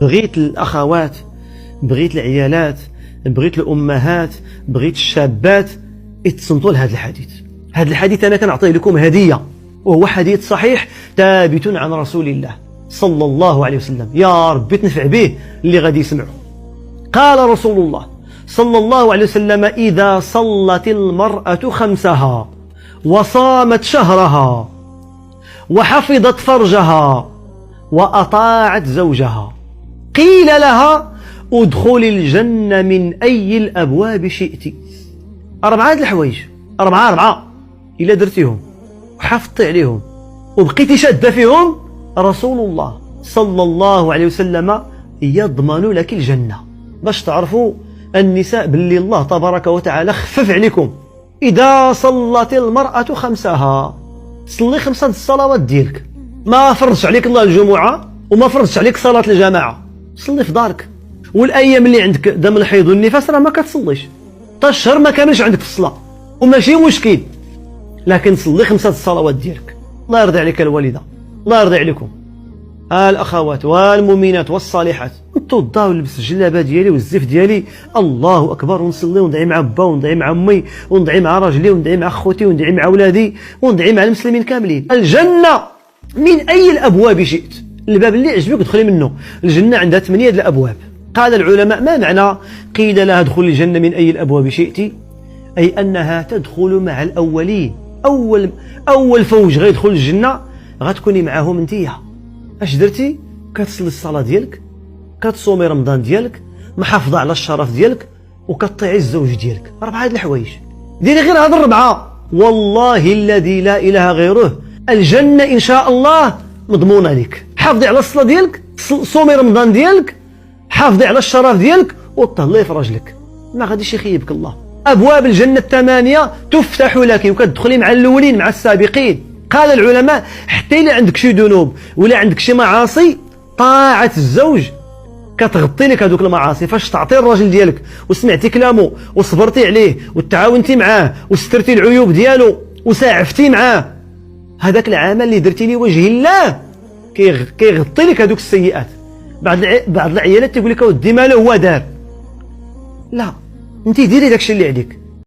بغيت الأخوات، بغيت العيالات، بغيت الأمهات، بغيت الشابات اتصنتوا لهذا الحديث. هذا الحديث أنا كنعطيه لكم هدية، وهو حديث صحيح ثابت عن رسول الله صلى الله عليه وسلم، يا ربي تنفع به اللي غادي يسمعوا. قال رسول الله صلى الله عليه وسلم: إذا صلت المرأة خمسها وصامت شهرها وحفظت فرجها وأطاعت زوجها قيل لها: ادخل الجنة من أي الأبواب شئت. 4 الحوايج، 4 إلا درتيهم وحافظتي عليهم وبقيتي شادة فيهم، رسول الله صلى الله عليه وسلم يضمن لك الجنة. باش تعرفوا النساء باللي الله تبارك وتعالى خفف عليكم. إذا صلت المرأة خمسها، صلي 5 الصلوات ديالك، ما فرضش عليك الله الجمعة وما فرضش عليك صلاة الجماعة، صلي في دارك. والأيام اللي عندك دم الحيض والنفاس راه ما كتصليش، تا الشهر ما كانش عندك في الصلاة وماشي مشكل، لكن صلي 5 الصلوات ديالك. الله يرضي عليك الوالدة، الله يرضي عليكم الأخوات والمؤمنات والصالحات. نتوضا ونلبس الجلابة ديالي والزيف ديالي، الله أكبر، ونصلي وندعي مع با وندعي مع أمي وندعي مع راجلي وندعي مع خوتي وندعي مع أولادي وندعي مع المسلمين كاملين. الجنة من أي الأبواب شئت، الباب اللي عجبك ادخلي منه. الجنة عندها 8 الأبواب. قال العلماء: ما معنى قيل لها ادخل الجنة من أي الأبواب شئت؟ أي أنها تدخل مع الأولين. أول فوج غيدخل الجنة غتكوني معاهم انتيا. اش درتي؟ كتصلي الصلاة ديالك، كتصومي رمضان ديالك، محافظة على الشرف ديالك، وكطيعي الزوج ديالك. 4 هاد الحوايج، ديري غير هاد 4 والله الذي لا إله غيره الجنة إن شاء الله مضمونة لك. حافظي على الصلاة ديالك، صومي رمضان ديالك، حافظي على الشرف ديالك، وطهلي في رجلك، ما غاديش يخيبك الله. أبواب الجنة 8 تفتح لك وكتدخلي مع الأولين مع السابقين. قال العلماء: حتى إلا عندك شي ذنوب ولا عندك شي معاصي، طاعة الزوج كتغطي لك هذوك المعاصي. فاش تعطي الراجل ديالك وسمعتي كلامه وصبرتي عليه وتعاونتي معاه وسترتي العيوب ديالو وساعفتي معاه، هذاك العمل اللي درتي لوجه الله كيغطي لك هذوك السيئات. بعض العيالات تيقول لك: اودي ماله هو دار. لا، انت ديري داكشي اللي عليك.